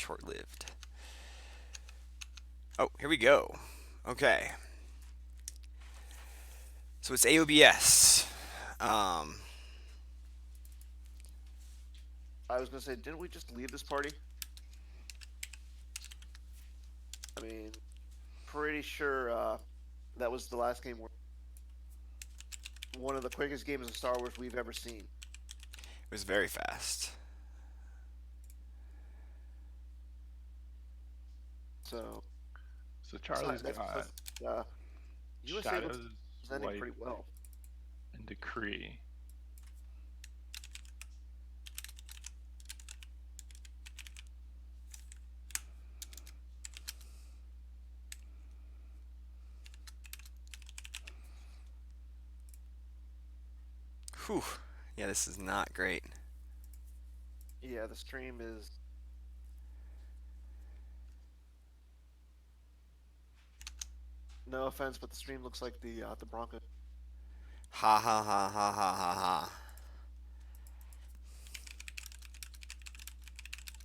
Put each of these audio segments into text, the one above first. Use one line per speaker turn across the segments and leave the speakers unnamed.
short-lived. Oh, here we go. Okay. So it's AOBS. Um,
I was gonna say, didn't we just leave this party? I mean, pretty sure that was the last game. One of the quickest games of Star Wars we've ever seen.
it was very fast.
So,
So Charlie's got
that's uh, USA looks
Shadows,
presenting
Wipe,
pretty well.
and Decree.
Whew. Yeah, this is not great.
Yeah, the stream is. No offense, but the stream looks like the Broncos.
Ha ha ha ha ha ha ha.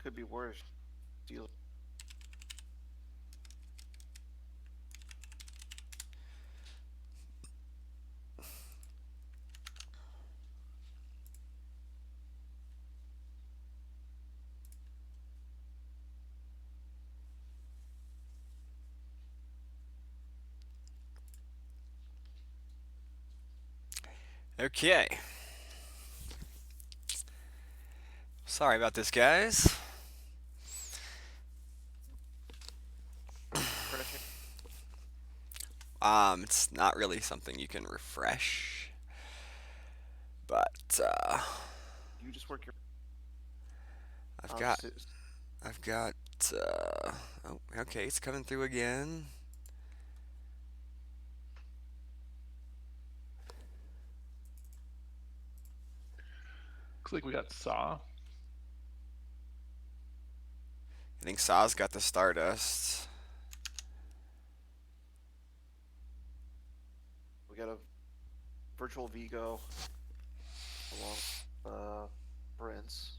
Could be worse. Deal.
Okay. Sorry about this, guys.
Refreshing.
It's not really something you can refresh, but
You just work your.
I've
Um,
got,
si-
I've got. Oh, okay, it's coming through again.
Looks like we got Saw.
I think Saw's got the Stardust.
we got a virtual Vigo along Prince.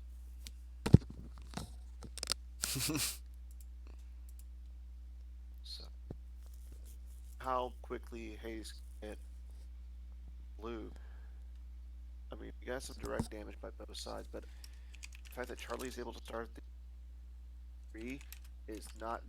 So how quickly Hayes can get blue? I mean, you got some direct damage by both sides, but the fact that Charlie's able to start the three is not.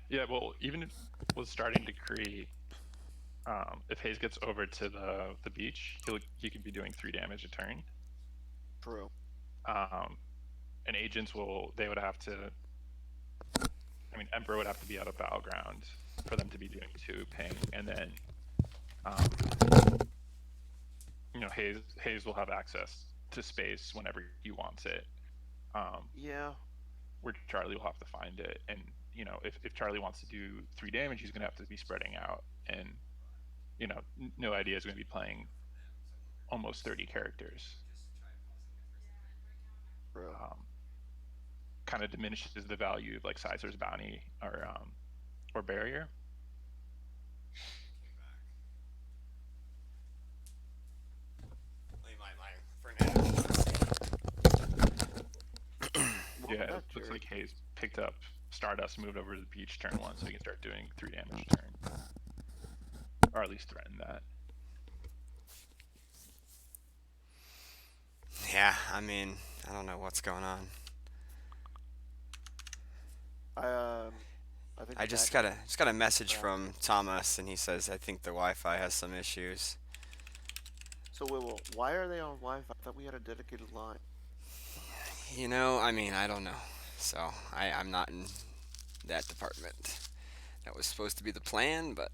Yeah, well, even if was starting Decree, if Hayes gets over to the beach, he could be doing 3 damage a turn.
True.
Um, and agents they would have to. I mean, Emperor would have to be out of battleground for them to be doing 2 ping, and then, um, Hayes will have access to space whenever he wants it.
Yeah.
Where Charlie will have to find it, and if Charlie wants to do 3 damage, he's gonna have to be spreading out, and no idea is gonna be playing almost 30 characters.
True.
Kind of diminishes the value of like Sizer's bounty or barrier.
Welcome
Yeah, it
back,
looks
Jerry.
like Hayes picked up Stardust, moved over to the beach turn 1, so he can start doing 3 damage turn, or at least threaten that.
Yeah, I mean, I don't know what's going on.
I um, I think
I
the
just
matchup
got a just got a message
perhaps.
from Thomas, and he says I think the Wi-Fi has some issues.
So why are they on Wi-Fi? I thought we had a dedicated line.
I mean, I don't know. So I'm not in that department. That was supposed to be the plan, but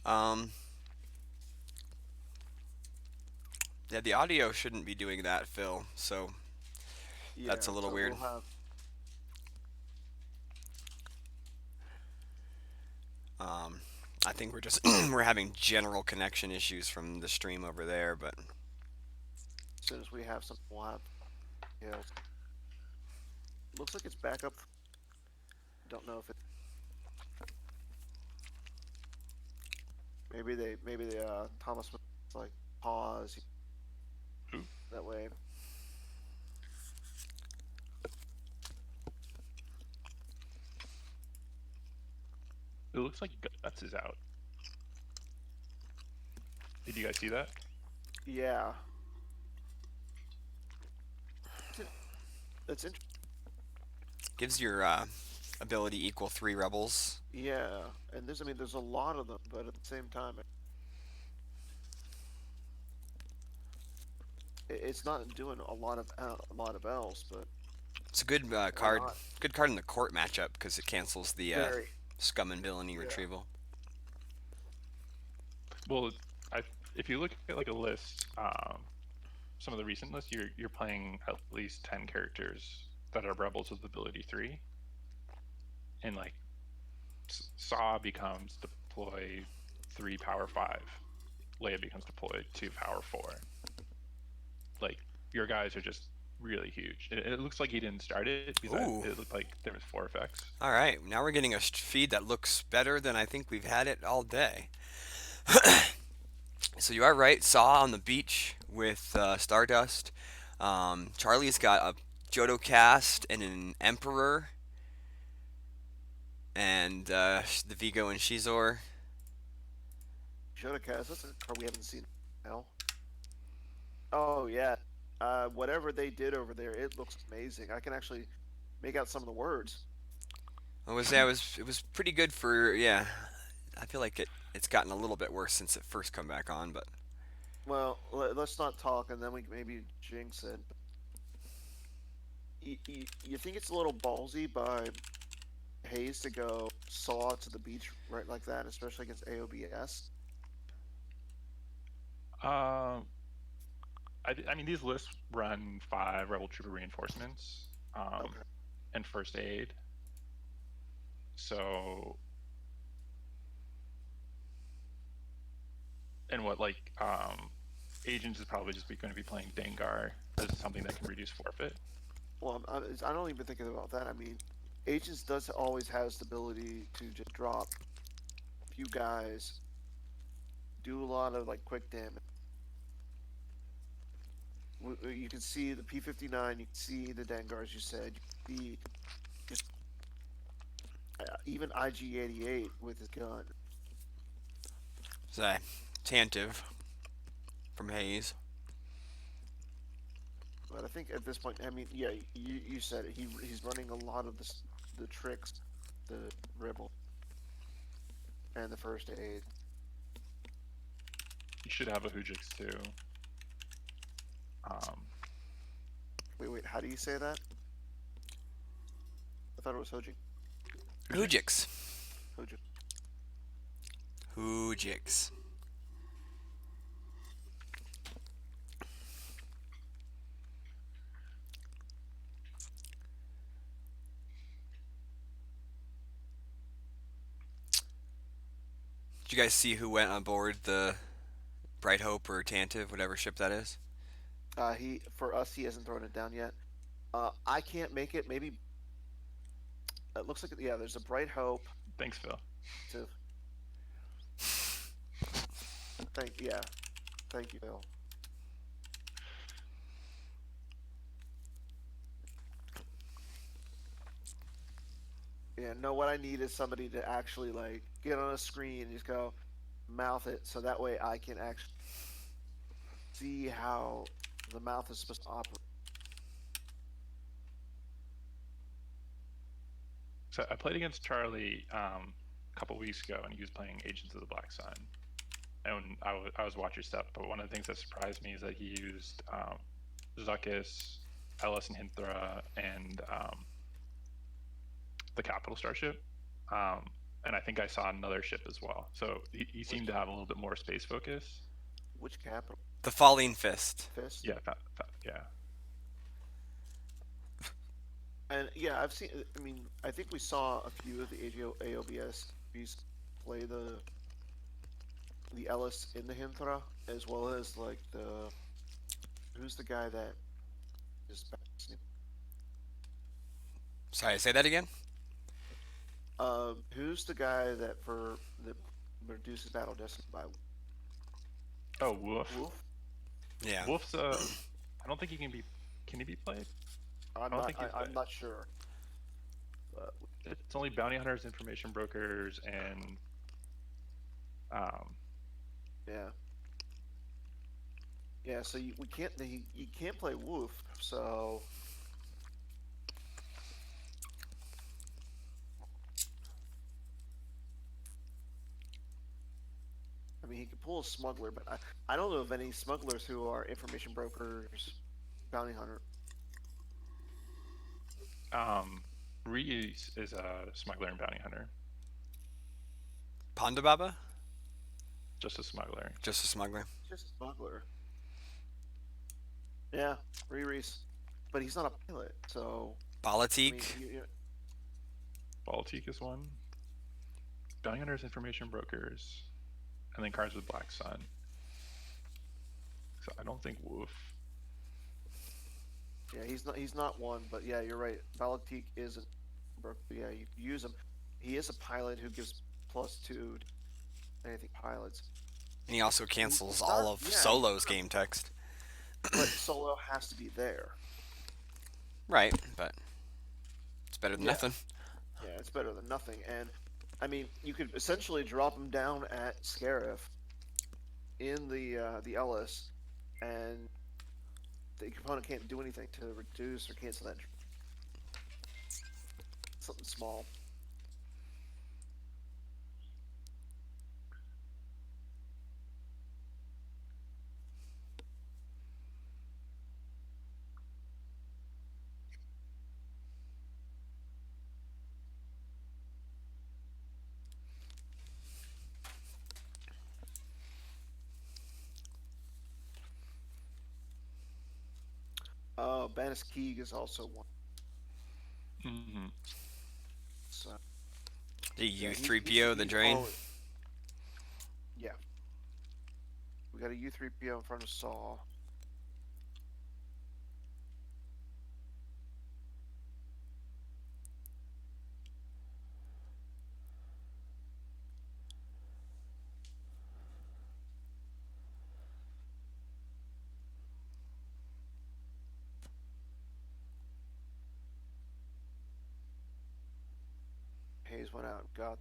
Um, yeah, the audio shouldn't be doing that, Phil. So that's a
Yeah,
little
so
weird.
we'll have.
Um, I think we're just we're having general connection issues from the stream over there, but
As soon as we have something, we'll have. Yeah, looks like it's back up. Don't know if it. Maybe they Thomas was like pause
Ooh,
that way.
it looks like Guts is out. Did you guys see that?
Yeah, It's- that's interesting.
gives your ability equal 3 rebels.
Yeah, and I mean, there's a lot of them, but at the same time, it's not doing a lot of else. But
It's a good
why
card.
not?
Good card in the court matchup because it cancels the
Very.
scum and villainy
Yeah.
retrieval.
Well, I if you look at like a list, some of the recent lists, you're playing at least 10 characters that are rebels with ability 3, and like Saw becomes deploy 3 power 5, Leia becomes deploy 2 power 4. Like your guys are just really huge. It looks like he didn't start it because
Ooh.
it looked like there was 4 effects.
All right, now we're getting a feed that looks better than I think we've had it all day. So you are right. Saw on the beach with Stardust. Charlie's got a Jodo cast and an Emperor, and the Vigo and Shizor.
Jodacast, that's a card we haven't seen now. Oh yeah. Whatever they did over there, it looks amazing. I can actually make out some of the words.
It was pretty good for yeah. I feel like it's gotten a little bit worse since it first come back on, but
Well, let's not talk, and then we can maybe jinx it. You think it's a little ballsy by Hayes to go Saw to the beach right like that, especially against AOBS?
Um, I mean, these lists run 5 Rebel Trooper reinforcements
Okay.
and first aid. So, and what like agents is probably just going to be playing Dengar as something that can reduce forfeit.
Well, I don't even think about that. I mean, Agents does always has the ability to just drop a few guys, do a lot of like quick damage. You can see the P-59, you can see the Dengars. You said you can see just even IG-88 with his gun.
it's Tantive from Hayes.
But I think at this point, I mean, yeah, you said it. He's running a lot of the tricks, the Rebel, and the first aid.
You should have a Hujix too.
Wait, how do you say that? I thought it was Hojik.
Hoojix.
Hojik.
Hoojix. Did you guys see who went on board the Bright Hope or Tantive, whatever ship that is?
For us, he hasn't thrown it down yet. I can't make it. Maybe it looks like yeah. There's a Bright Hope.
Thanks, Phil.
To thank you, Bill. Yeah, no. What I need is somebody to actually like get on a screen and just go mouth it, so that way I can actually see how the mouth is supposed to operate.
So I played against Charlie a couple weeks ago, and he was playing Agents of the Black Sun. And I was watching stuff, but one of the things that surprised me is that he used Zuckuss, Ellis and Hinthra, and the Capital Starship. and I think I saw another ship as well. So he seemed to have a little bit more space focus.
Which capital?
The Falling Fist.
Fist?
Yeah, yeah.
And yeah, I've seen. I mean, I think we saw a few of the AOBS play the Ellis in the Hinthra, as well as like the who's the guy that is
Sorry, say that again.
who's the guy that reduces battle destiny by
Oh, Wolf.
Wolf?
Yeah.
Wolf's I don't think he can be. Can he be played?
I'm
don't
not.
think he's
I'm
bad.
not sure. But
It's only bounty hunters, information brokers, and
yeah, yeah. So we can't. You can't play Wolf. So I mean, he could pull a smuggler, but I don't know of any smugglers who are information brokers, bounty hunter.
Reese is a smuggler and bounty hunter.
Ponda Baba?
Just a smuggler.
Just a smuggler.
Just a smuggler. Yeah, Reese, but he's not a pilot, so I
Balatik.
mean,
Baltic is one. Bounty hunters, information brokers, and then cards with Black Sun. So I don't think Wolf.
yeah, he's not one, but yeah, you're right. Balatik isn't. Yeah, you use him. He is a pilot who gives +2 to anything pilots,
And he also cancels
He's
all
not-
of
yeah,
Solo's game text.
but Solo has to be there.
Right, but it's better than
Yeah.
nothing.
Yeah, it's better than nothing. And I mean, you could essentially drop him down at Scarif in the Ellis, and the opponent can't do anything to reduce or cancel that. Something small. Banis Keeg is also one.
Mm-hmm.
So,
The
yeah,
U3PO, the
he's
drain.
always- Yeah. We got a U3PO in front of Saw. Hayes went out and got.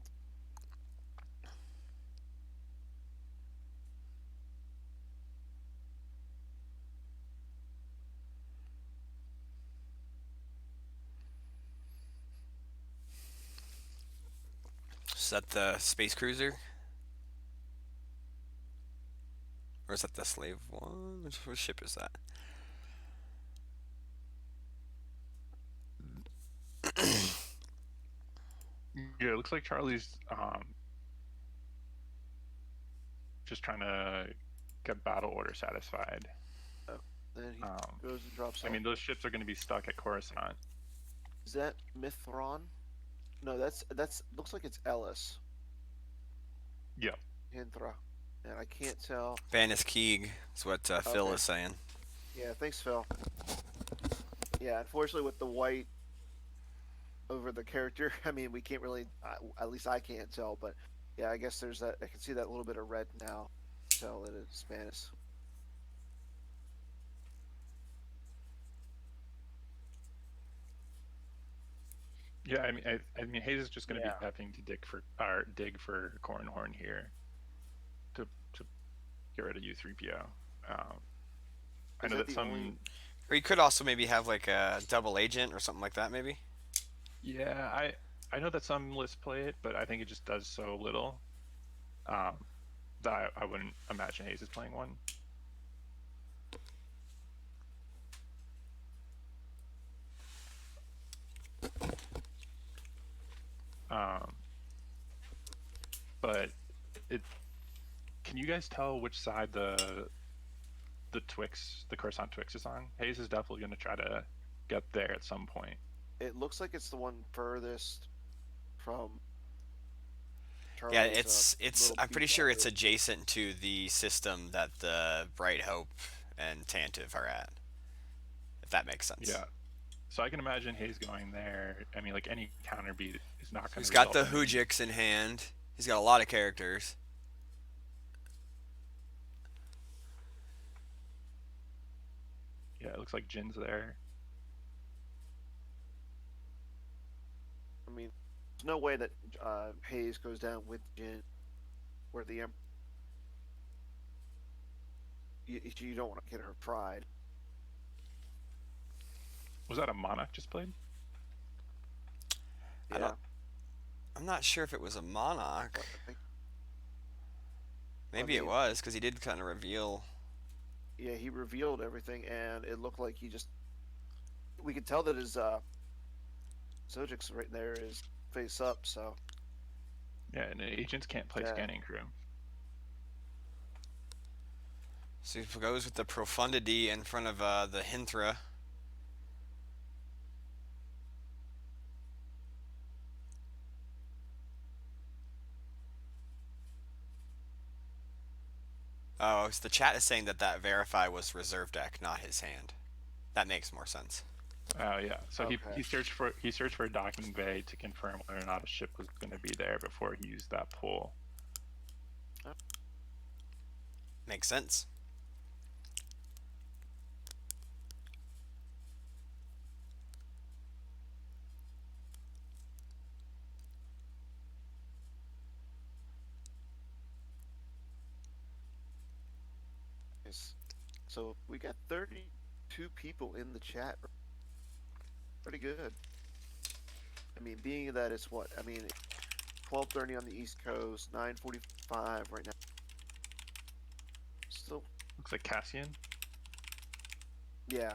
Is that the space cruiser? Or is that the slave one? Which ship is that?
Yeah, it looks like Charlie's just trying to get battle order satisfied.
Then he
Um,
goes and drops.
I mean, those ships are going to be stuck at Coruscant.
Is that Mithron? No, that's looks like it's Ellis.
Yep.
Hinthra. And I can't tell.
Banis Keeg is what Phil
Okay.
is saying.
Yeah, thanks, Phil. Yeah, unfortunately, with the white over the character, I mean, we can't really. At least I can't tell. But yeah, I guess there's that. I can see that little bit of red now. Tell that it's Spanish.
Yeah, I mean, Hayes is just going to
Yeah.
be having to dig for Cornhorn here to get rid of U3PO. I
Is
know
that
that
the
some.
only-
Or you could also maybe have like a double agent or something like that, maybe.
Yeah, I know that some lists play it, but I think it just does so little that I wouldn't imagine Hayes is playing one. but it. Can you guys tell which side the Coruscant Twix is on? Hayes is definitely going to try to get there at some point.
It looks like it's the one furthest from
Yeah,
Charlie's.
it's.
Little
I'm pretty
beach
sure it's
island.
adjacent to the system that the Bright Hope and Tantive are at. If that makes sense.
Yeah. So I can imagine Hayes going there. I mean, like any counter beat is not going to.
He's got the Hujix in hand. He's got a lot of characters.
Yeah, it looks like Jin's there.
I mean, there's no way that Hayes goes down with Jin, where the you don't want to get her pride.
Was that a Monarch just played?
I
Yeah,
I'm not sure if it was a Monarch.
but I think,
Maybe it
mean-
was because he did kind of reveal.
yeah, he revealed everything, and it looked like he just. We could tell that his Sojix right there is face up. So
Yeah, and agents can't play
Yeah.
scanning crew.
So he goes with the Profundity in front of the Hinthra. Oh, so the chat is saying that that Verify was reserve deck, not his hand. That makes more sense.
Oh yeah. So
Okay.
he searched for a docking bay to confirm whether or not a ship was going to be there before he used that pull.
Makes sense.
yes. So we got 32 people in the chat. Pretty good. I mean, being that it's what? I mean, 12:30 on the East Coast, 9:45 right now. Still,
Looks like Cassian.
yeah.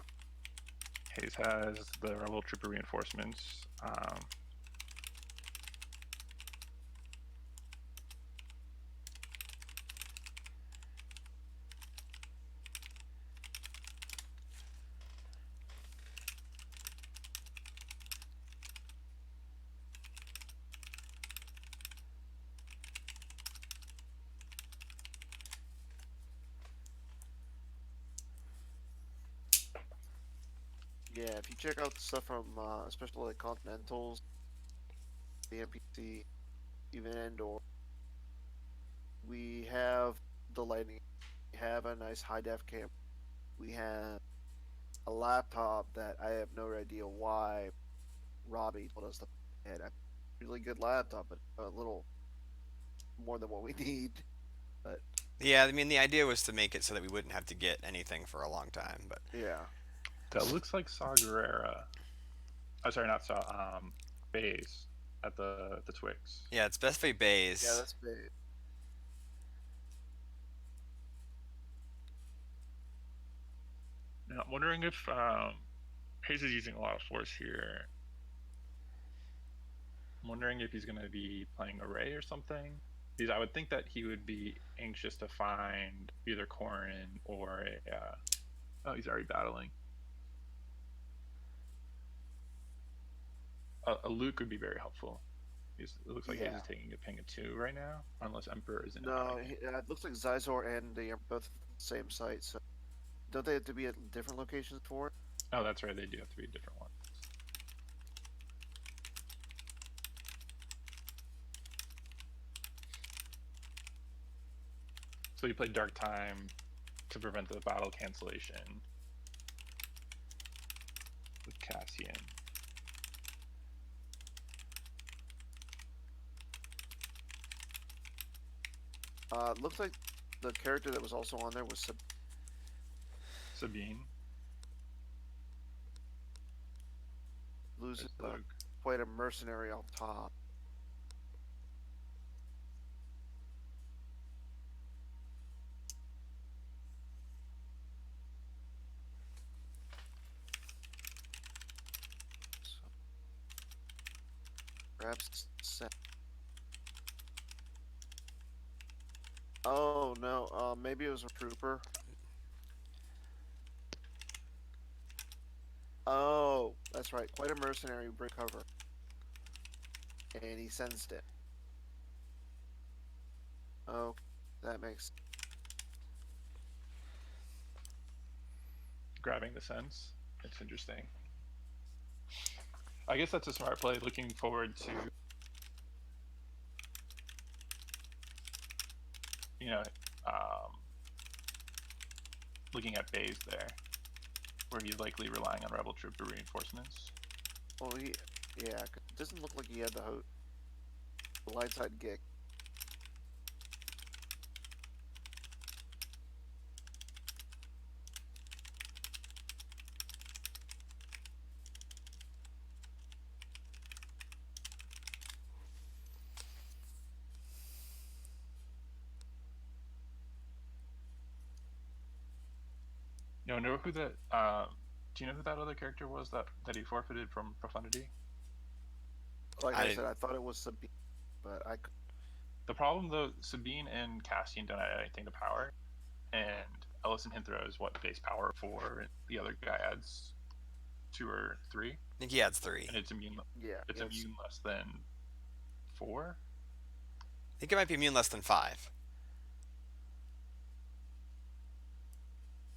Hayes has the Rebel Trooper reinforcements.
Yeah, if you check out the stuff from, especially like Continentals, the NPC, even Endor, we have the lighting, we have a nice high def camera, we have a laptop that I have no idea why Robbie told us to get. A really good laptop, but a little more than what we need. But
Yeah, I mean the idea was to make it so that we wouldn't have to get anything for a long time, but
yeah,
That looks like Saw Gerrera. Oh, sorry, not Saw. Bays at the Twix.
yeah, it's Best Fate Bays.
yeah, that's big.
Now, I'm wondering if Hayes is using a lot of force here. I'm wondering if he's going to be playing Array or something. Because I would think that he would be anxious to find either Corrin or a. Oh, he's already battling. A Luke would be very helpful. It looks like Hayes
Yeah.
is taking a ping of 2 right now, unless Emperor is in it.
No, it looks like Zizor and they are both the same site. So don't they have to be at different locations for it?
Oh, that's right. They do have to be different ones. So you play Dark Time to prevent the battle cancellation with Cassian.
Looks like the character that was also on there was
Sabine.
losing
There's Luke.
quite a mercenary on top. So, perhaps set. Oh no, maybe it was a trooper. Oh, that's right. Quite a mercenary break cover, and he sensed it. Oh, that makes.
Grabbing the sense. It's interesting. I guess that's a smart play. Looking forward to, you know, um, looking at Baze there, where he's likely relying on rebel trooper reinforcements.
Oh, yeah. 'Cause it doesn't look like he had the light side gig.
You know who that? Do you know who that other character was that he forfeited from Profundity?
Like
I
I
didn't.
said, I thought it was Sabine, but I could.
The problem though, Sabine and Castian don't add anything to power, and Ellison Hinthro is what base power 4, and the other guy adds 2 or 3,
I think he adds 3.
and it's immune.
Yeah,
It's
it's
immune less than 4.
I think it might be immune less than 5.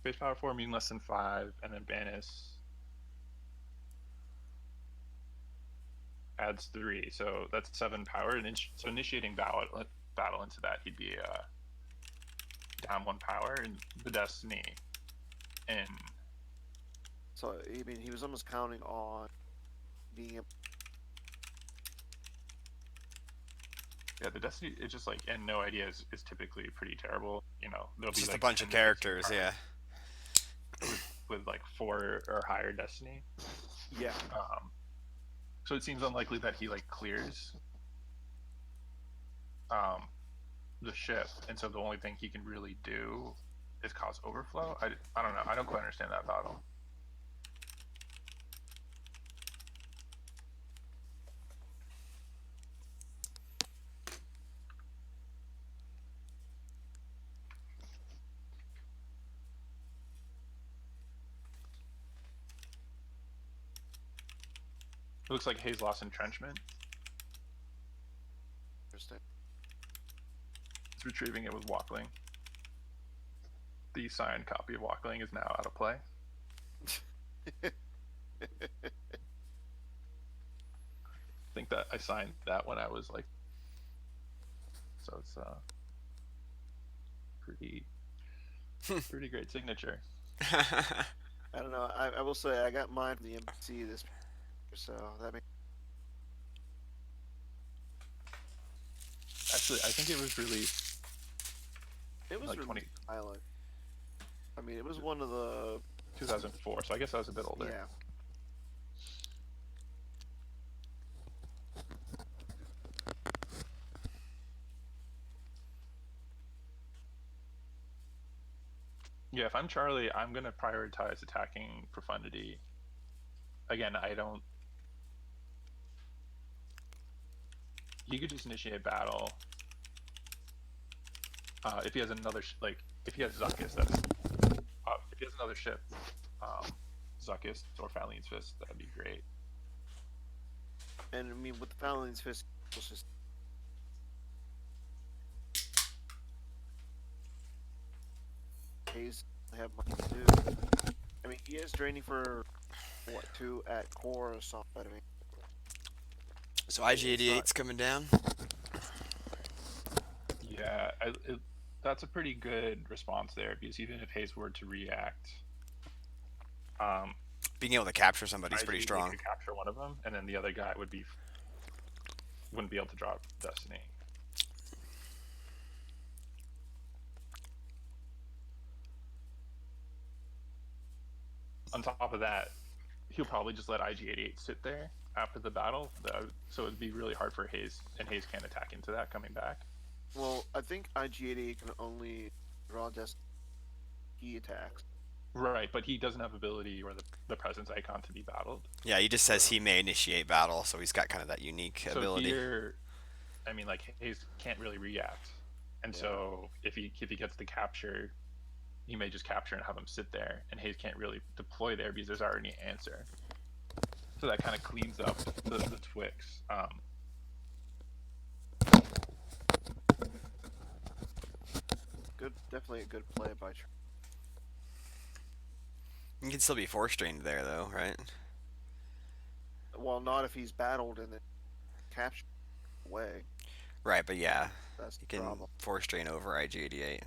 Base power 4, immune less than 5, and then Banis adds 3, so that's 7 power. And so initiating battle into that, he'd be down 1 power, and the Destiny, and
so. I mean, he was almost counting on being able.
yeah, the Destiny it's just like, and no idea is typically pretty terrible. There'll
It's
be
just
like
a bunch of
10
characters,
cards
yeah.
with like 4 or higher Destiny.
Yeah,
So it seems unlikely that he like clears the ship, and so the only thing he can really do is cause overflow. I don't know. I don't quite understand that battle. It looks like Hayes lost entrenchment.
interesting.
He's retrieving it with Walkling. The signed copy of Walkling is now out of play. I think that I signed that when I was like, so it's pretty great signature.
I don't know. I will say I got mine from the NPC this, so that makes.
Actually, I think it was released
It was
like
really violent. I mean, it was one of the
2004, so I guess I was a bit older.
yeah.
Yeah, if I'm Charlie, I'm gonna prioritize attacking Profundity. Again, I don't. He could just initiate battle. If he has another if he has Zuckuss, if he has another ship, Zuckuss or Faline's Fist, that'd be great.
And I mean, with the Fallon's Fist, it's just. Hayes have much to do. I mean, he is draining for what 2 at core or something. I mean,
So IG-88's coming down.
Yeah, that's a pretty good response there, because even if Hayes were to react,
Being able to capture somebody's pretty
IG
strong.
could capture one of them, and then the other guy wouldn't be able to drop Destiny. On top of that, he'll probably just let IG-88 sit there after the battle, so it'd be really hard for Hayes, and Hayes can't attack into that coming back.
well, I think IG-88 can only draw Destiny he attacks.
Right, but he doesn't have ability or the presence icon to be battled.
Yeah, he just says he may initiate battle, so he's got kind of that unique
So
ability.
here, I mean, like, Hayes can't really react. And
Yeah.
so if he gets the capture, he may just capture and have him sit there, and Hayes can't really deploy there because there's already an answer. So that kind of cleans up the Twix.
Good, definitely a good play by.
You can still be force drained there, though, right?
Well, not if he's battled and then captured away.
Right, but yeah,
That's the
you can
problem.
force drain over IG-88.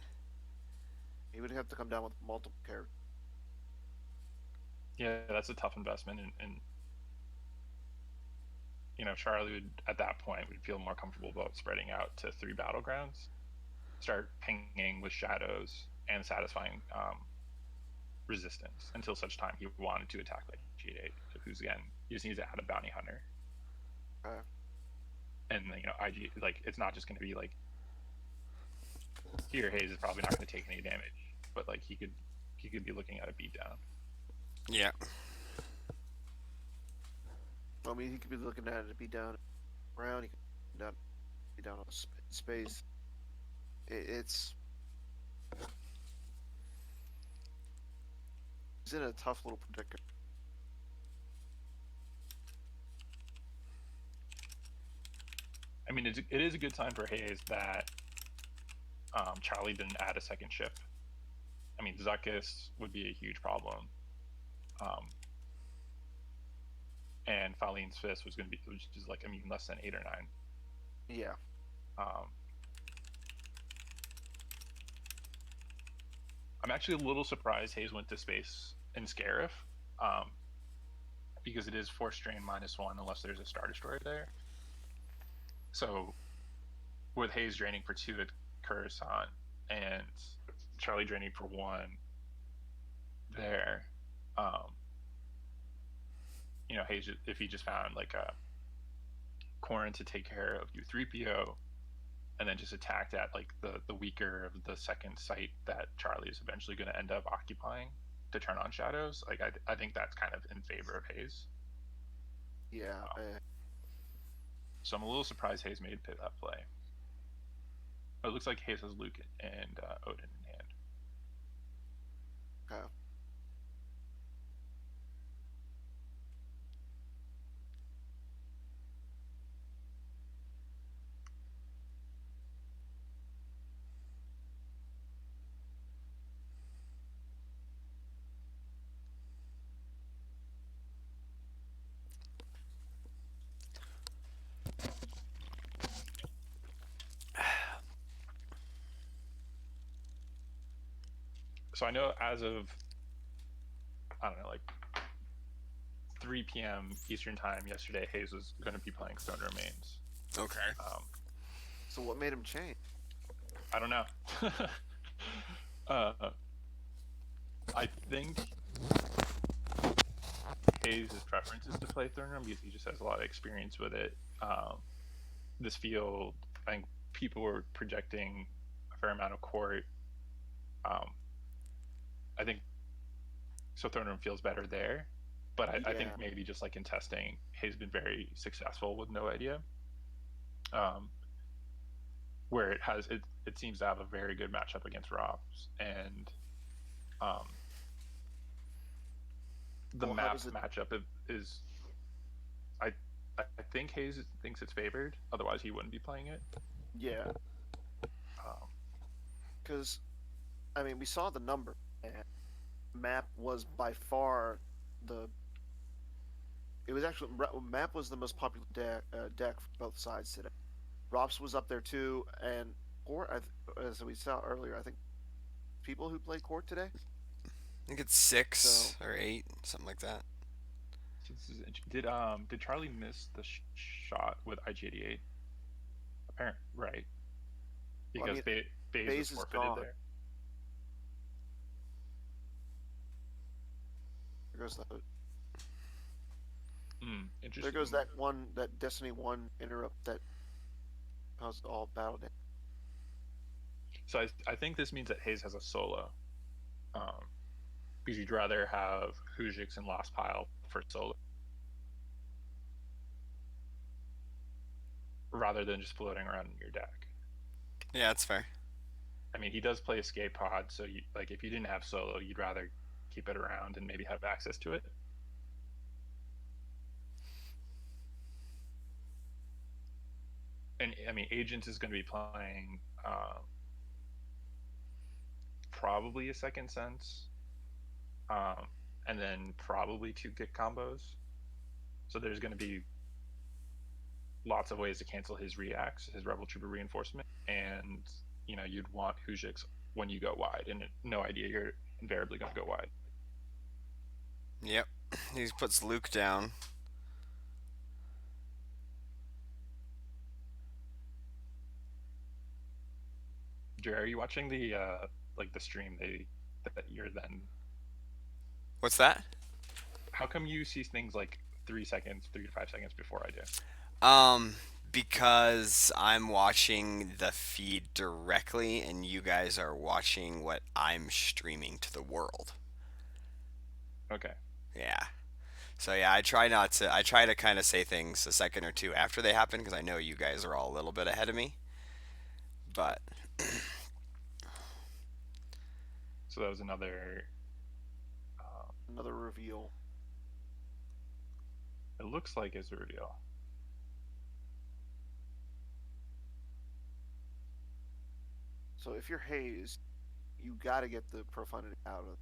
He would have to come down with multiple characters.
Yeah, that's a tough investment, and Charlie would at that point would feel more comfortable about spreading out to 3 battlegrounds, start pinging with shadows and satisfying resistance until such time he wanted to attack like G8, who's again he just needs to add a bounty hunter.
Okay.
And IG, like, it's not just going to be like here Hayes is probably not going to take any damage, but like he could be looking at a beatdown.
Yeah.
I mean, he could be looking at it to be down around. He could be down on space. It's he's in a tough little predicament.
I mean, it is a good sign for Hayes that Charlie didn't add a second ship. I mean, Zuckus would be a huge problem. And Falene's Fist was going to be just like, I mean, less than 8 or 9.
Yeah.
I'm actually a little surprised Hayes went to space in Scarif, because it is force drain -1 unless there's a Star Destroyer there. So with Hayes draining for 2 at Coruscant and Charlie draining for 1 there, Hayes, if he just found like a Corrin to take care of U3PO and then just attacked at like the weaker of the second site that Charlie is eventually going to end up occupying to turn on shadows, like I think that's kind of in favor of Hayes.
Yeah.
So I'm a little surprised Hayes made that play. But it looks like Hayes has Luke and Odin in hand.
Okay.
So I know as of, I don't know, like 3 p.m. Eastern time yesterday, Hayes was going to be playing Stone Remains.
Okay.
So what made him change?
I don't know. I think Hayes' preference is to play Throne Room because he just has a lot of experience with it. This field, I think people were projecting a fair amount of court. I think so Throne Room feels better there, but I think maybe just like in testing, Hayes been very successful with No Idea. Where it seems to have a very good matchup against Robs, and the map matchup is I think Hayes thinks it's favored. Otherwise, he wouldn't be playing it.
Yeah. Because, I mean, we saw the number. And map was by far it was actually map was the most popular deck for both sides today. Rops was up there too, and Court, as we saw earlier, I think people who played Court today.
I think it's 6 or 8, something like that.
Did Charlie miss the shot with IG-88? Apparent, right? Because
well, I mean,
Baze was forfeited there.
There goes the.
Interesting.
There goes that Destiny 1 interrupt that caused all battle damage.
So I think this means that Hayes has a solo. Because you'd rather have Hujix and Lost Pile for solo rather than just floating around in your deck.
Yeah, that's fair.
I mean, he does play escape pod, so you like if you didn't have solo, you'd rather keep it around and maybe have access to it. And I mean, Agents is going to be playing probably a Second Sense, and then probably 2 kick combos. So there's going to be lots of ways to cancel his reacts, his Rebel Trooper reinforcement, and you'd want Hujix when you go wide, and no idea you're invariably going to go wide.
Yep. He puts Luke down.
Jerry, are you watching the like the stream that you're then?
What's that?
How come you see things like 3 seconds, 3 to 5 seconds before I do?
Because I'm watching the feed directly and you guys are watching what I'm streaming to the world.
Okay.
Yeah. So yeah, I try to kind of say things a second or two after they happen because I know you guys are all a little bit ahead of me. But
So that was another.
Another reveal.
It looks like it's a reveal.
So if you're Hayes, you got to get the profundity out of it.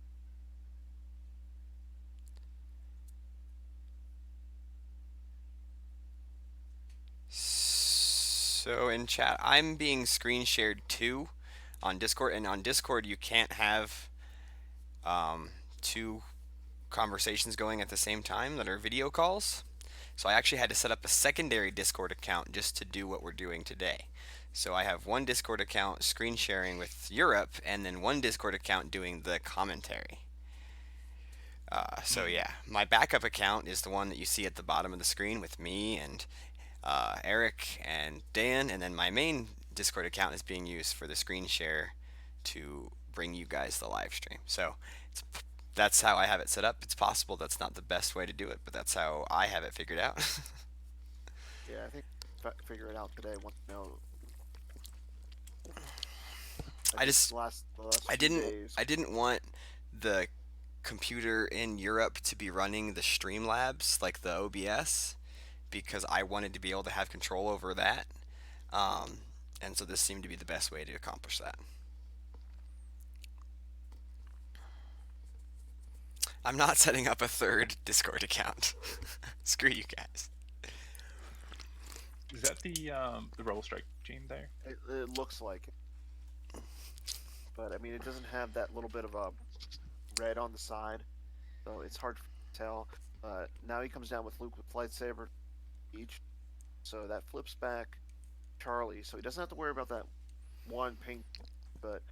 so in chat, I'm being screen shared too on Discord, and on Discord you can't have two conversations going at the same time that are video calls. So I actually had to set up a secondary Discord account just to do what we're doing today. So I have one Discord account screen sharing with Europe, and then one Discord account doing the commentary. So yeah, my backup account is the one that you see at the bottom of the screen with me and Eric and Dan, and then my main Discord account is being used for the screen share to bring you guys the live stream. So that's how I have it set up. It's possible that's not the best way to do it, but that's how I have it figured out.
Yeah, I think figure it out today. Want to know?
I just
the last
I
few
didn't
days.
I didn't want the computer in Europe to be running the Streamlabs like the OBS because I wanted to be able to have control over that. And so this seemed to be the best way to accomplish that. I'm not setting up a third Discord account. Screw you guys.
Is that the Rebel Strike team there?
It looks like it, but I mean, it doesn't have that little bit of a red on the side, so it's hard to tell. Now he comes down with Luke with lightsaber each, so that flips back Charlie, so he doesn't have to worry about that one ping. But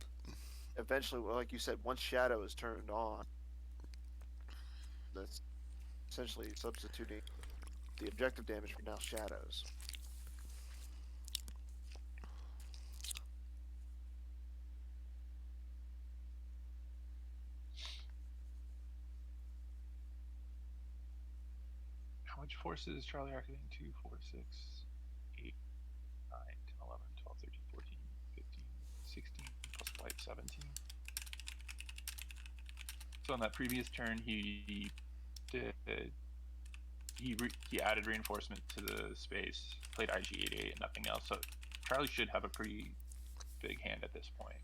eventually, like you said, once Shadow is turned on, that's essentially substituting the objective damage for now Shadows.
How much forces is Charlie activating? 2, 4, 6, 8, 9, 10, 11, 12, 13, 14, 15, 16, plus flight 17. So on that previous turn, he did he added reinforcement to the space, played IG-88 and nothing else. So Charlie should have a pretty big hand at this point.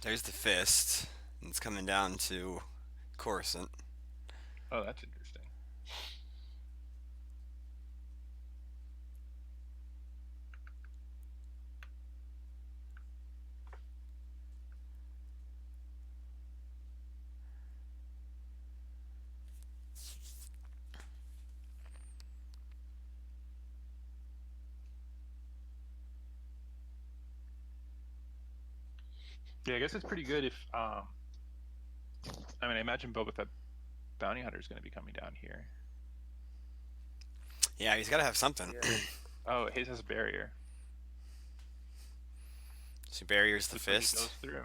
There's the fist. And it's coming down to Coruscant.
Oh, that's interesting. Yeah, I guess it's pretty good if I mean, I imagine Boba Fett bounty hunter is going to be coming down here.
Yeah, he's got to have something.
Yeah.
Oh, his has a barrier.
So barriers the
Looks like he
fist.
goes through.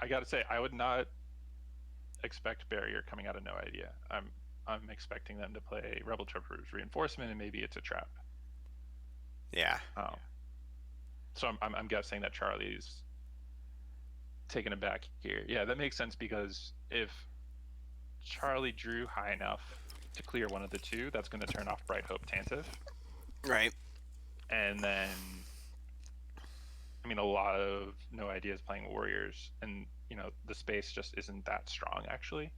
I gotta say, I would not expect barrier coming out of no idea. I'm expecting them to play Rebel Troopers Reinforcement, and maybe it's a trap.
Yeah.
So I'm guessing that Charlie's taken aback here. Yeah, that makes sense, because if Charlie drew high enough to clear one of the two, that's going to turn off Bright Hope Tantive.
Right.
And then, I mean, a lot of No Ideas playing Warriors, and the space just isn't that strong, actually.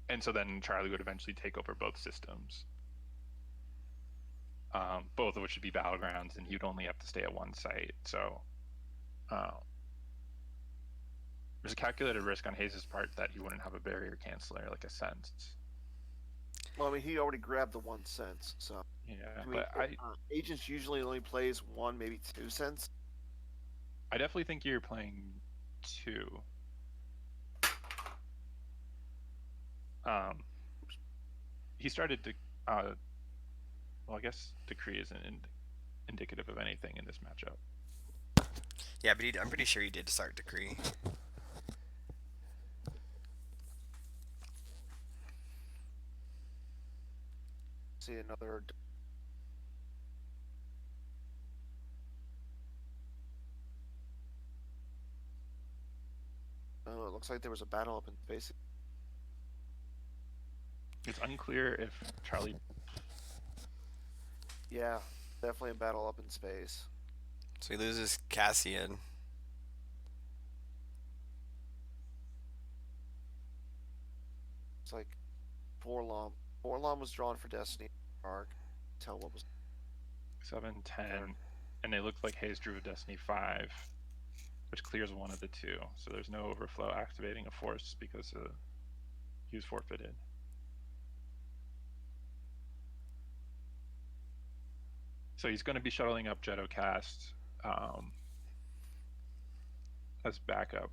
And so then Charlie would eventually take over both systems, both of which would be battlegrounds, and you'd only have to stay at one site. So there's a calculated risk on Hayes' part that he wouldn't have a barrier canceller like a sense.
Well, I mean, he already grabbed the 1 cent, so.
Yeah,
I mean,
but
Agents usually only plays 1, maybe 2 cents.
I definitely think you're playing 2. He started to, well, I guess Decree isn't indicative of anything in this matchup.
Yeah, but I'm pretty sure he did start Decree.
See another. Oh, it looks like there was a battle up in space.
It's unclear if Charlie.
Yeah, definitely a battle up in space.
So he loses Cassian.
It's like Forlom. Forlom was drawn for Destiny Arc. Tell what was
7, 10, and they looked like Hayes drew a Destiny 5, which clears one of the two. So there's no overflow activating a force because he was forfeited. So he's going to be shuttling up Jetocast as backup.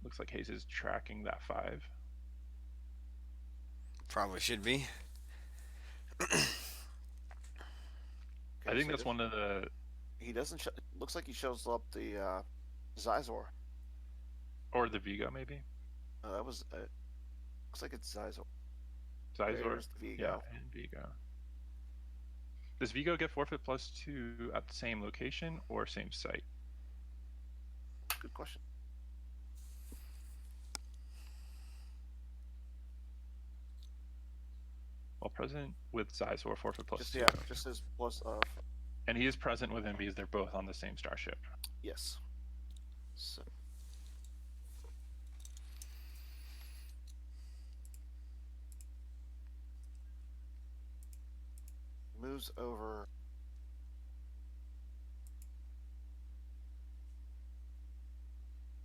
Looks like Hayes is tracking that 5.
Probably should be.
I think that's one of the.
He doesn't. Looks like he shows up the Zizor.
Or the Vigo, maybe.
That was. Looks like it's Zizor.
Zizor.
There's the Vigo.
Yeah, and Vigo. Does Vigo get forfeit +2 at the same location or same site?
Good question.
Well, present with Zizor, forfeit +2.
Just, yeah, just as plus.
And he is present with him because they're both on the same starship.
Yes. So. Moves over.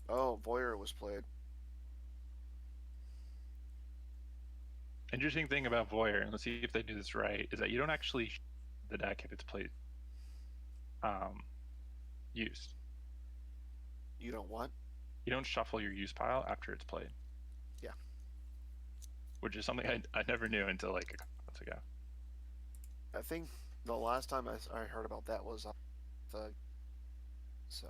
Oh, Voyeur was played.
Interesting thing about Voyeur, and let's see if they do this right, is that you don't actually the deck if it's played used.
You don't what?
You don't shuffle your use pile after it's played.
Yeah.
Which is something I never knew until like a couple months ago.
I think the last time I heard about that was the. So.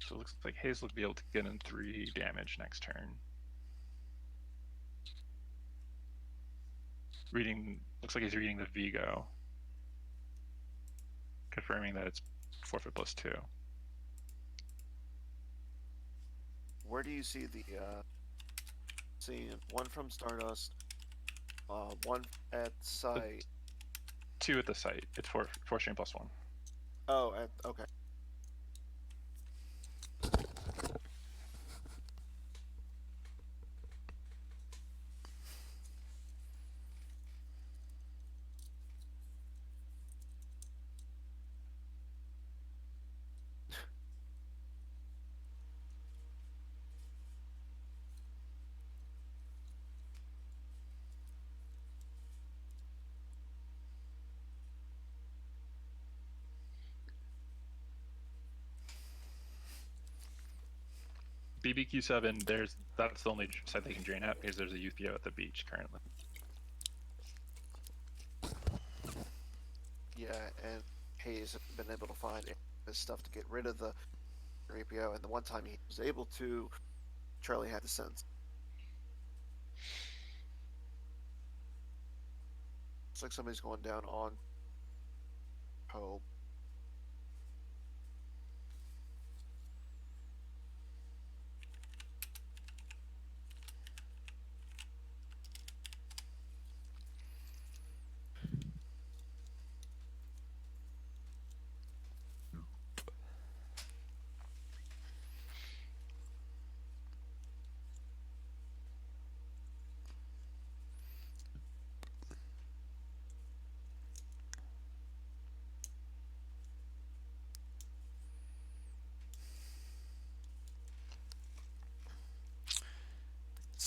So it looks like Hayes will be able to get in 3 damage next turn. Looks like he's reading the Vigo, confirming that it's forfeit +2.
Where do you see the seeing one from Stardust, one at site,
2 at the site? It's force chain +1.
Oh, okay.
BBQ7, that's the only site they can drain at because there's a UPO at the beach currently.
Yeah, and Hayes has been able to find this stuff to get rid of the APO, and the one time he was able to, Charlie had the sense. Looks like somebody's going down on Hope.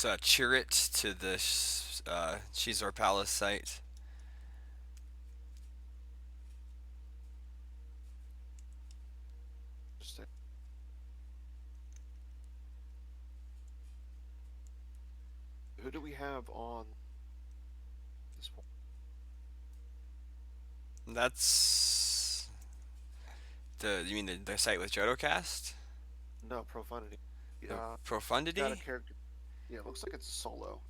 It's Chirrut to the Shizor Palace site.
Interesting. Who do we have on this one?
That's you mean the site with Jotocast?
No, Profundity.
Profundity?
Got a character. Yeah, it looks like it's a solo.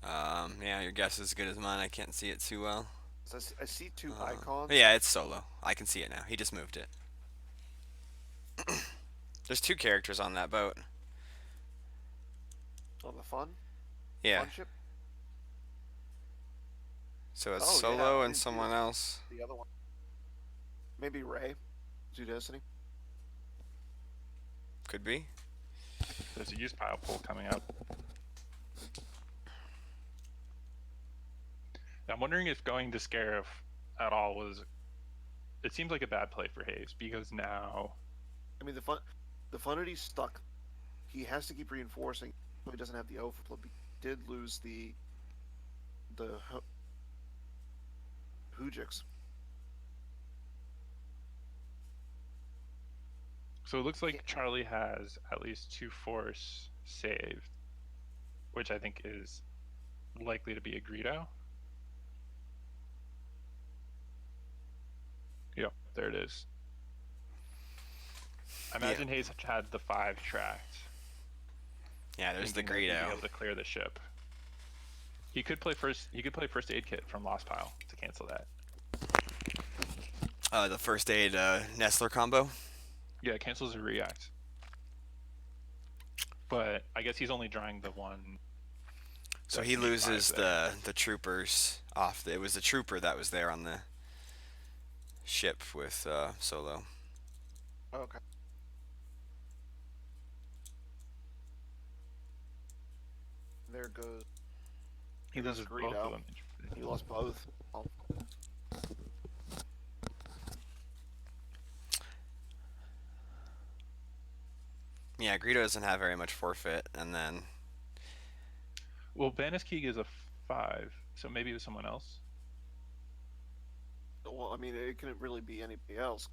Yeah, your guess is as good as mine. I can't see it too well.
So I see two icons.
Yeah, it's solo. I can see it now. He just moved it. There's 2 characters on that boat.
On the fun?
Yeah.
Fun ship?
So it's
Oh,
solo
yeah,
and someone else.
The other one. Maybe Ray. Zoo Destiny.
Could be.
There's a use pile pull coming up. I'm wondering if going to Scarif at all was. It seems like a bad play for Hayes because now.
I mean, the Funity's stuck. He has to keep reinforcing. So he doesn't have the overflow. He did lose the Hujix.
So it looks like Charlie has at least 2 force saved, which I think is likely to be a Greedo. Yep, there it is. I imagine Hayes had the 5 tracked.
Yeah, there's the
thinking that he'd
Greedo.
be able to clear the ship. He could play first. He could play first aid kit from Lost Pile to cancel that.
The first aid Nestler combo.
Yeah, it cancels a react. But I guess he's only drawing the one.
So he loses the troopers off. It was the trooper that was there on the ship with Solo.
Okay. There goes.
He loses both of them.
He lost both. Oh.
Yeah, Greedo doesn't have very much forfeit, and then.
Well, Baniskig is a 5, so maybe it was someone else.
Well, I mean, it couldn't really be anybody else.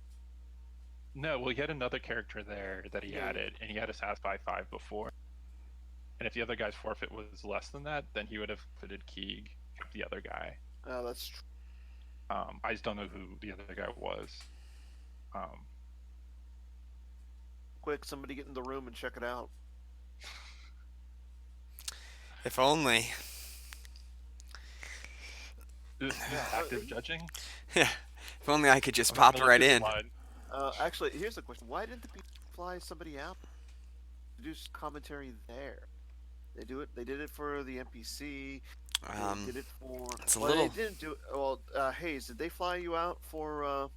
No, well, he had another character there that he added, and he had a satisfy 5 before. And if the other guy's forfeit was less than that, then he would have fitted Keeg, the other guy.
Oh, that's true.
I just don't know who the other guy was.
Quick, somebody get in the room and check it out.
If only.
Active judging?
Yeah. If only I could just pop right in.
Actually, here's the question: why didn't the people fly somebody out to do commentary there? They do it. They did it for the NPC. They did it for.
It's a
well,
little.
They didn't do it. Well, Hayes, did they fly you out for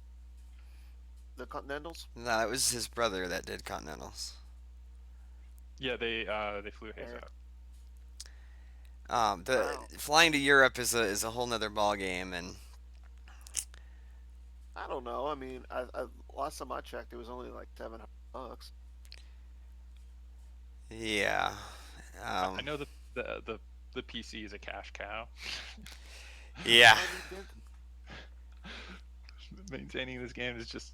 the Continentals?
No, it was his brother that did Continentals.
Yeah, they flew Hayes out.
Flying to Europe is a whole nother ball game, and
I don't know. I mean, I last time I checked, it was only like $700.
Yeah.
I know the PC is a cash cow.
Yeah.
Maintaining this game is just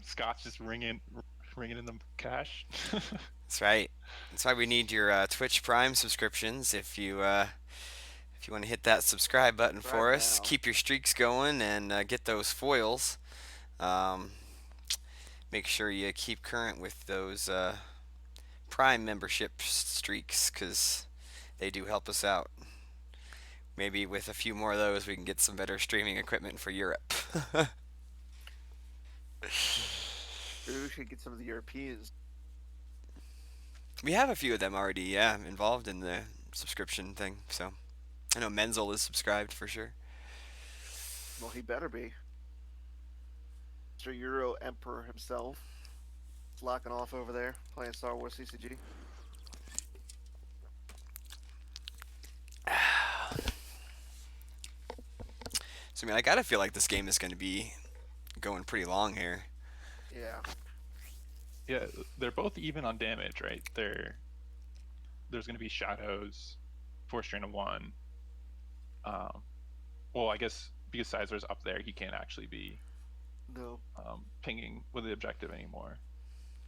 Scott's just bringing in the cash.
That's right. That's why we need your Twitch Prime subscriptions. If you want to hit that subscribe button
Subscribe
for us,
now.
keep your streaks going, and get those foils. Um, Make sure you keep current with those Prime membership streaks because they do help us out. Maybe with a few more of those, we can get some better streaming equipment for Europe.
Maybe we should get some of the Europeans.
We have a few of them already, yeah, involved in the subscription thing. So I know Menzel is subscribed for sure.
Well, he better be. Mr. Euro Emperor himself. Slacking off over there, playing Star Wars CCG.
So I mean, I gotta feel like this game is going to be going pretty long here.
Yeah.
Yeah, they're both even on damage, right? There's going to be shadows, 4 strain of 1. Well, I guess because Sizer's up there, he can't actually be
No.
pinging with the objective anymore.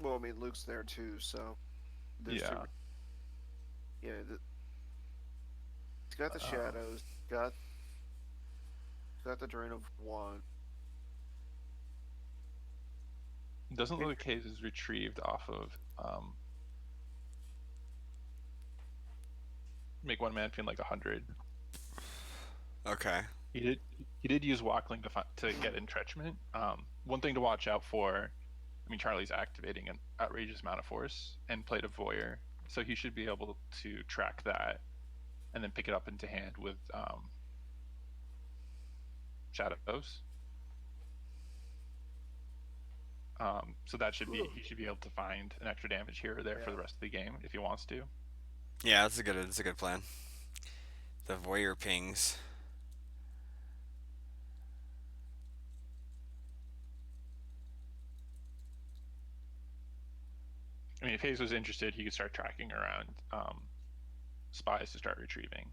Well, I mean, Luke's there too, so. There's
Yeah.
Yeah. He's got the shadows. Got the drain of 1.
Doesn't look like Hayes is retrieved off of make one man feel like 100.
Okay.
He did use Walkling to get entrenchment. One thing to watch out for. I mean, Charlie's activating an outrageous amount of force and played a voyeur, so he should be able to track that and then pick it up into hand with shadows. So that should be he should be able to find an extra damage here or there for the rest of the game if he wants to.
Yeah, that's a good plan. The voyeur pings.
I mean, if Hayes was interested, he could start tracking around spies to start retrieving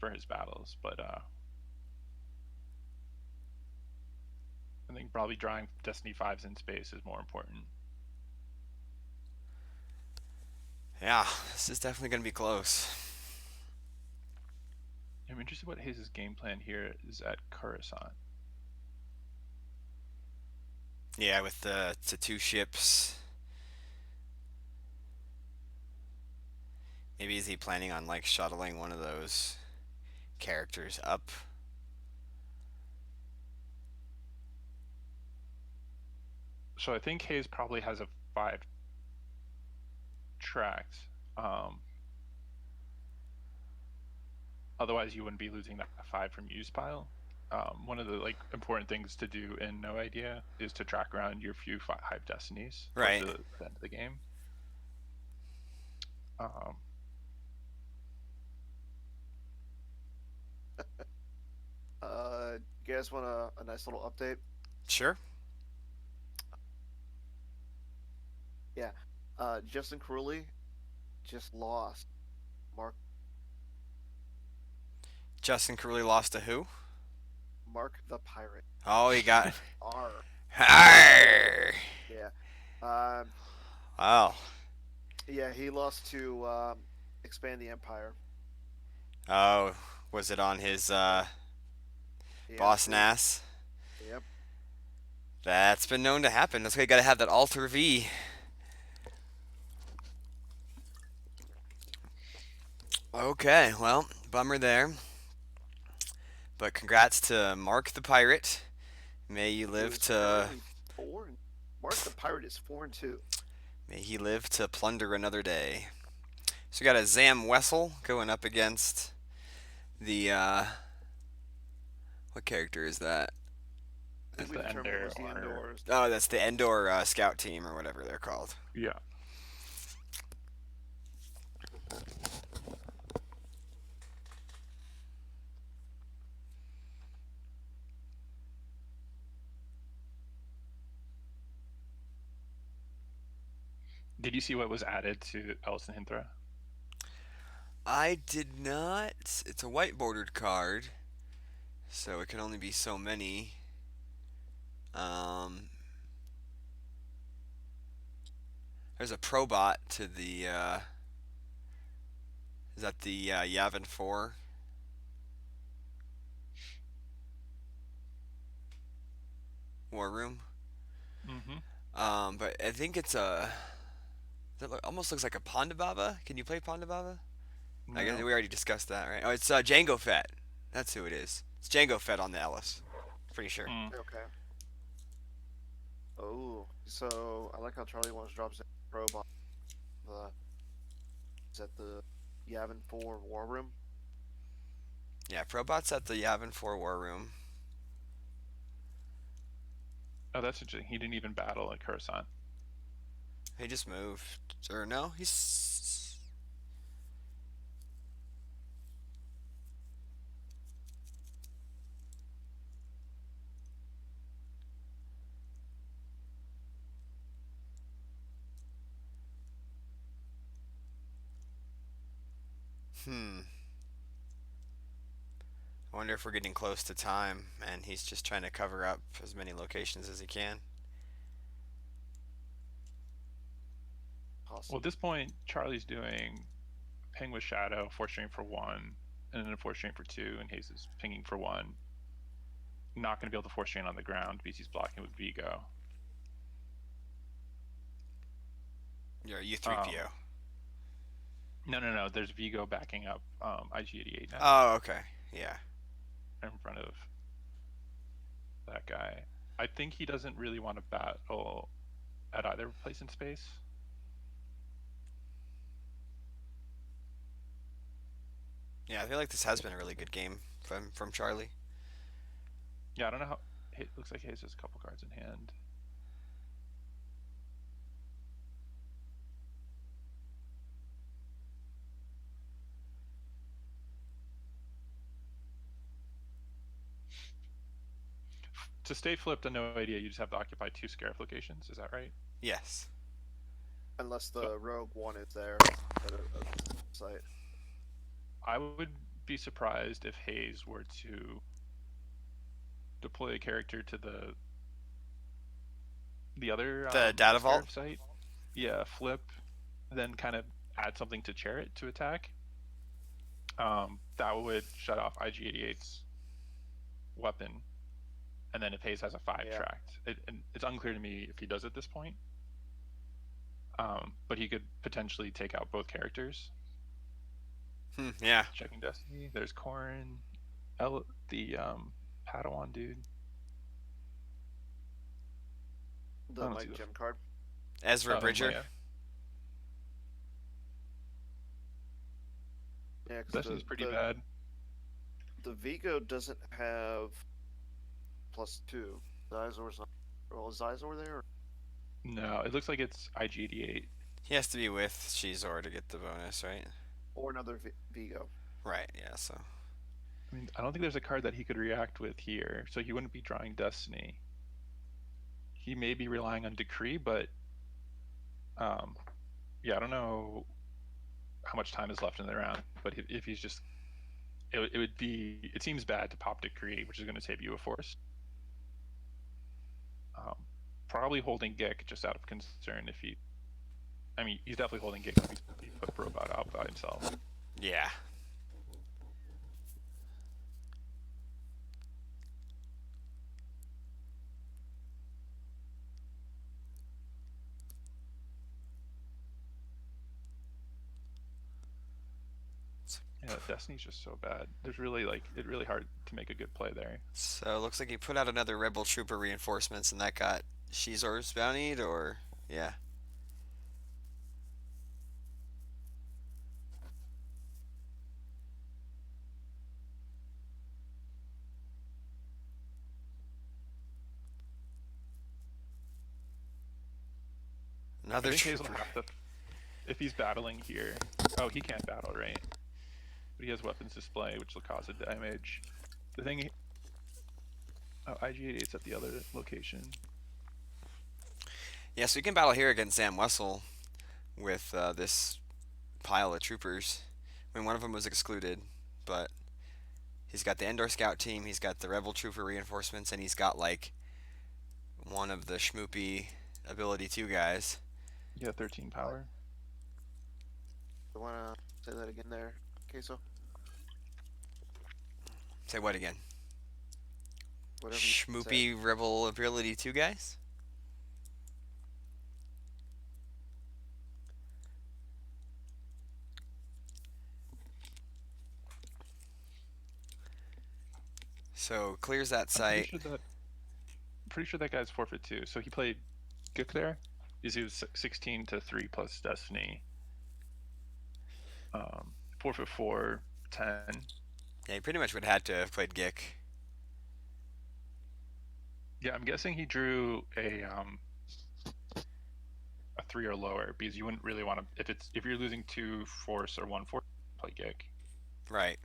for his battles, but I think probably drawing Destiny 5s in space is more important.
Yeah, this is definitely going to be close.
I'm interested what Hayes' game plan here is at Coruscant.
Yeah, with the 2 ships. Maybe is he planning on like shuttling one of those characters up?
So I think Hayes probably has a 5 tracked. Otherwise, you wouldn't be losing that 5 from use pile. One of the like important things to do in No Idea is to track around your few Hive Destinies
Right.
at the end of the game.
You guys want a nice little update?
Sure.
Yeah. Justin Crowley just lost. Mark
Justin Curley lost to who?
the Pirate.
Oh, he got.
R.
Arr!
Yeah.
Wow.
Yeah, he lost to Expand the Empire.
Oh, was it on his
Yeah,
Boss Nass?
Yep.
That's been known to happen. That's why you gotta have that Alter V. Okay, well, bummer there. But congrats to Mark the Pirate. May you live
He's
to.
currently 4. Mark the Pirate is 4-2.
May he live to plunder another day. So we got a Zam Wessel going up against the what character is that?
It's
We
the
determined
Endor
it was the
or-
Endors.
Oh, that's the Endor scout team or whatever they're called.
Yeah. Did you see what was added to Ellison Hinthra?
I did not. It's a white bordered card, so it can only be so many. There's a probot to the. Is that the Yavin 4 war room?
Mm-hmm.
But I think it's a. Almost looks like a Pondababa. Can you play Pondababa? I guess
No.
we already discussed that, right? Oh, it's Django Fett. That's who it is. It's Django Fett on the Ellis. Pretty sure.
Mm.
Okay. Oh, so I like how Charlie wants drops in probe on the. Is that the Yavin 4 War Room?
Yeah, Probot's at the Yavin 4 war room.
Oh, that's interesting. He didn't even battle at Coruscant.
He just moved. Or no? He's. Hmm. I wonder if we're getting close to time and he's just trying to cover up as many locations as he can.
Well,
Possible.
at this point, Charlie's doing ping with Shadow, force strain for 1, and then a force strain for 2, and Hayes is pinging for 1. Not going to be able to force strain on the ground because he's blocking with Vigo.
You're U3PO.
No. There's Vigo backing up IG-88 now
Oh, okay. Yeah.
in front of that guy. I think he doesn't really want to battle at either place in space.
Yeah, I feel like this has been a really good game from Charlie.
Yeah, I don't know how. It looks like Hayes has a couple cards in hand. To stay flipped on no idea, you just have to occupy 2 Scarif locations. Is that right?
Yes.
Unless the
So-
Rogue One is there at a site.
I would be surprised if Hayes were to deploy a character to the other
The data vault?
Scarif site. Yeah, flip, then kind of add something to Chariot to attack. That would shut off IG-88's weapon, and then if Hayes has a 5
Yeah.
tracked, and it's unclear to me if he does at this point. But he could potentially take out both characters.
Yeah.
Checking Destiny. There's Corrin, the Padawan dude.
The
don't see
Mike
the-
Gem card.
Ezra
Oh,
Bridger.
yeah.
Yeah, 'cause
Destiny's pretty bad.
The Vigo doesn't have +2. Zizor's not. Well, is Zizor there?
No, it looks like it's IG-88.
He has to be with Shizor to get the bonus, right?
Or another Vigo?
Right. Yeah. So.
I mean, I don't think there's a card that he could react with here, so he wouldn't be drawing Destiny. He may be relying on Decree, but yeah, I don't know how much time is left in the round. But if he's just, it would be. It seems bad to pop Decree, which is going to save you a force. Probably holding Gek just out of concern if he. I mean, he's definitely holding Gek if he put Robot out by himself.
Yeah.
Yeah, Destiny's just so bad. There's really it's really hard to make a good play there.
So it looks like he put out another Rebel Trooper reinforcements, and that got Shizor's bountied, or yeah. Another
I think Hayes will
trooper.
have to, if he's battling here. Oh, he can't battle, right? But he has weapons display, which will cause a damage. The thing. Oh, IG-88's at the other location.
Yeah, so we can battle here against Sam Wessel with this pile of troopers. I mean, one of them was excluded, but he's got the Endor Scout team, he's got the Rebel Trooper reinforcements, and he's got like one of the schmoopy ability 2 guys.
Yeah, 13 power.
You wanna say that again there, Queso?
Say what again?
Whatever you said.
Schmoopy Rebel Ability 2 guys? So clears that
I'm pretty
site.
sure that guy's forfeit too. So he played Gook there. He was 16 to 3 plus Destiny. Forfeit 4, 10.
Yeah, he pretty much would have had to have played Gick.
Yeah, I'm guessing he drew a 3 or lower because you wouldn't really want to if you're losing 2 force or 1 force, play Gick.
Right.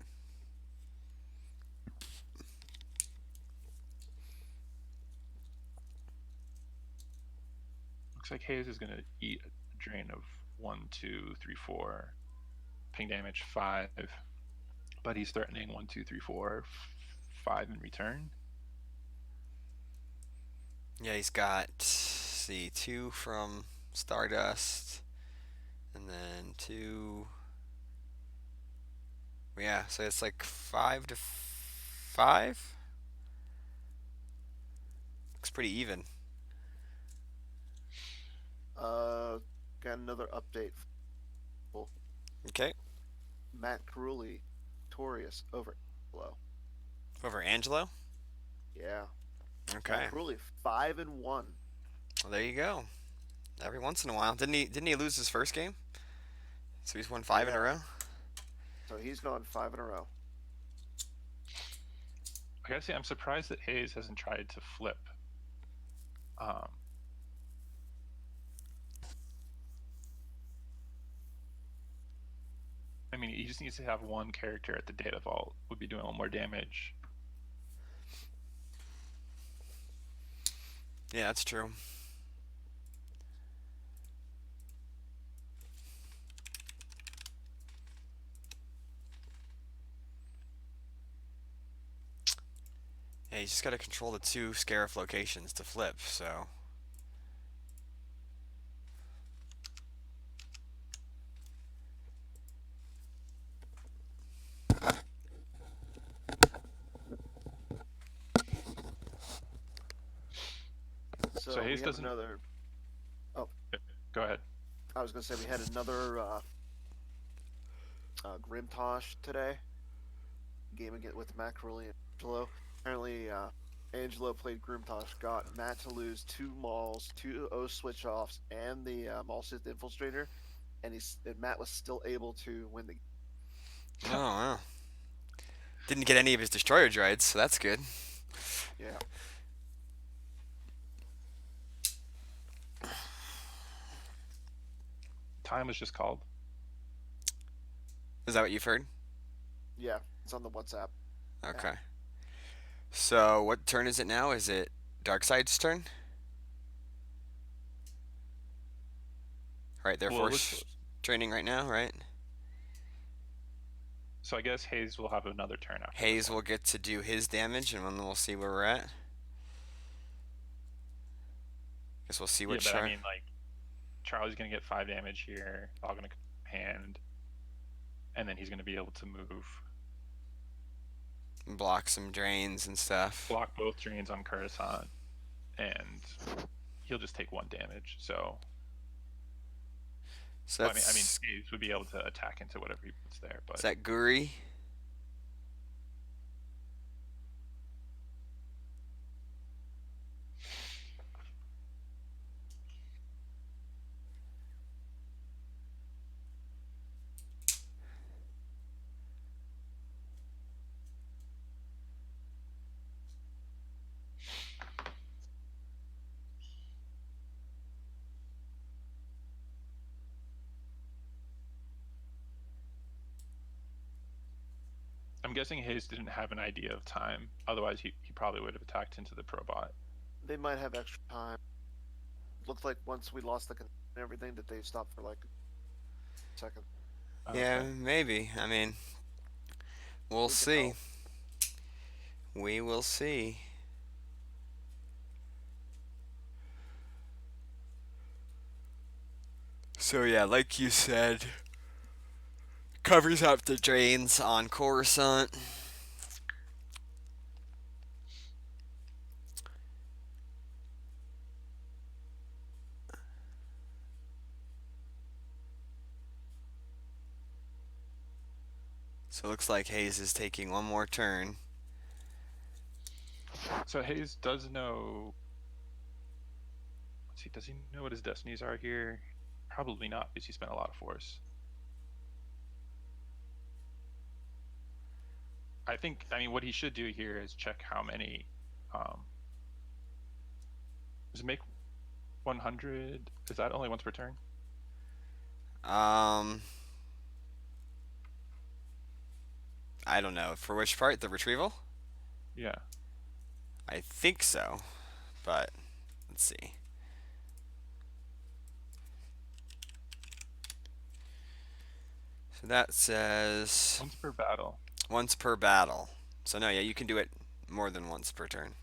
Looks like Hayes is going to eat a drain of 1, 2, 3, 4, ping damage 5, but he's threatening 1, 2, 3, 4, 5 in return.
Yeah, he's got, see, 2 from Stardust, and then 2. Yeah, so it's like 5 to 5. Looks pretty even.
Got another update.
Okay.
Matt Carulli, victorious over Angelo.
Over Angelo.
Yeah.
Okay.
Matt Carulli 5-1.
Well, there you go. Every once in a while, didn't he lose his first game? So he's won 5 in a
Yeah.
row.
So he's gone 5 in a row.
I gotta say, I'm surprised that Hayes hasn't tried to flip. I mean, he just needs to have one character at the data vault. Would be doing a little more damage.
Yeah, that's true. Yeah, you just got to control the 2 Scarif locations to flip, so.
So,
So
we
Hayes
have
doesn't.
another. Oh,
Go ahead.
I was gonna say we had another Grimtosh today. Game again with Matt Carulli and Angelo. Apparently, Angelo played Grimtosh, got Matt to lose 2 Mauls, 2 O switch offs, and the Maul Sith Infiltrator, and Matt was still able to win the game.
Oh, wow. Didn't get any of his destroyer droids, so that's good.
Yeah.
Time was just called.
Is that what you've heard?
Yeah, it's on the WhatsApp.
Okay. So what turn is it now? Is it Darkseid's turn? Right, they're
Well,
force training right now, right?
so I guess Hayes will have another turn after this
Hayes
one.
will get to do his damage, and then we'll see where we're at. Guess we'll see
Yeah,
what
but I
Char.
mean, like, Charlie's gonna get 5 damage here. All gonna hand, and then he's gonna be able to move,
Block some drains and stuff.
block both drains on Coruscant, and he'll just take 1 damage. So,
So
well,
that's.
I mean, Hayes would be able to attack into whatever he puts there. But
Is that Guri?
I'm guessing Hayes didn't have an idea of time. Otherwise, he probably would have attacked into the Probot.
They might have extra time. Looked like once we lost the and everything that they stopped for like a second.
Yeah,
Okay.
maybe. I mean, we'll
We can
see.
hope.
We will see. So yeah, like you said, covers up the drains on Coruscant. So it looks like Hayes is taking one more turn.
So Hayes does know. Let's see, does he know what his destinies are here? Probably not, because he spent a lot of force. I mean, what he should do here is check how many. Does it make 100? Is that only once per turn?
I don't know. For which part? The retrieval?
Yeah.
I think so. But let's see. So that says
Once per battle.
once per battle. So no, yeah, you can do it more than once per turn.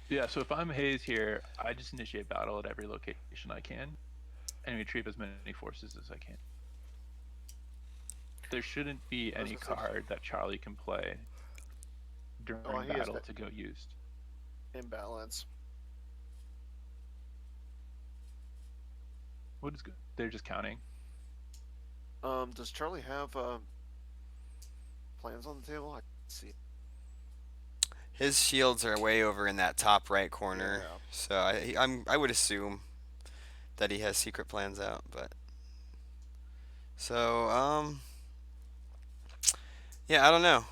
Yeah, so if I'm Hayes here, I just initiate battle at every location I can and retrieve as many forces as I can. There shouldn't be any card that Charlie can play during battle to go used.
Imbalance.
What is good? They're just counting.
Does Charlie have plans on the table? I can see.
His shields are way over in that top right corner.
Yeah.
So I would assume that he has secret plans out, but so yeah, I don't know.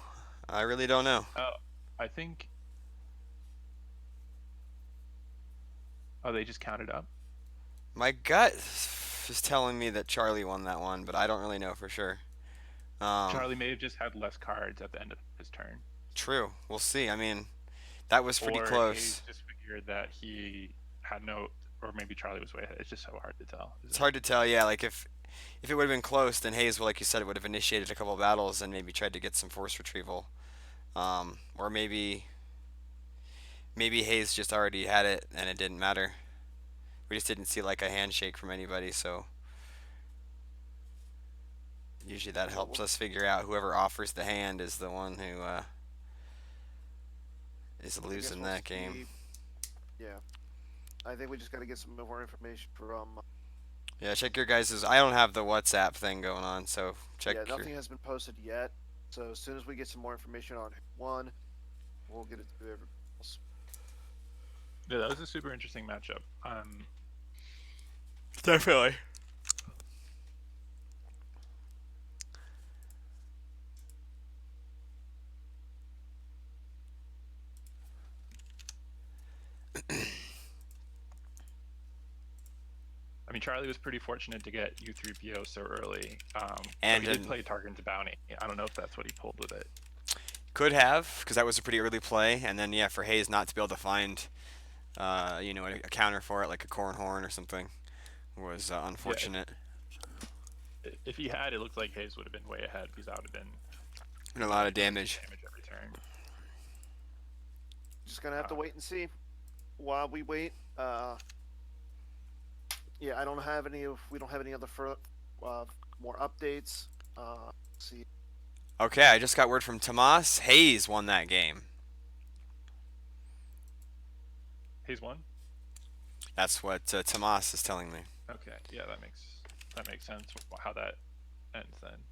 I really don't know.
I think. Oh, they just counted up.
My gut is telling me that Charlie won that one, but I don't really know for sure.
Charlie may have just had less cards at the end of his turn.
True. We'll see. I mean, that was pretty
Or
close.
He just figured that he had no, or maybe Charlie was way ahead. It's just so hard to tell.
It's hard to tell. Yeah, like if it would have been close, then Hayes, well, like you said, would have initiated a couple of battles and maybe tried to get some force retrieval, or maybe Hayes just already had it and it didn't matter. We just didn't see like a handshake from anybody, so usually that helps us figure out whoever offers the hand is the one who is losing that game.
Yeah, I think we just got to get some more information from.
Yeah, check your guys'. I don't have the WhatsApp thing going on, so check.
Yeah, nothing has been posted yet. So as soon as we get some more information on one, we'll get it to everybody else.
Yeah, that was a super interesting matchup.
Definitely.
I mean, Charlie was pretty fortunate to get U3PO so early.
And
he did play Tarkin's Bounty. I don't know if that's what he pulled with it.
Could have, because that was a pretty early play, and then yeah, for Hayes not to be able to find, a counter for it like a corn horn or something, was unfortunate.
Yeah, if he had, it looked like Hayes would have been way ahead because that would have been
and a lot of damage.
Every turn.
Just gonna have to wait and see. While we wait, yeah, I don't have any. We don't have any other more updates. See.
Okay, I just got word from Tomas. Hayes won that game.
Hayes won?
That's what Tomas is telling me.
Okay, yeah, that makes sense how that ends then.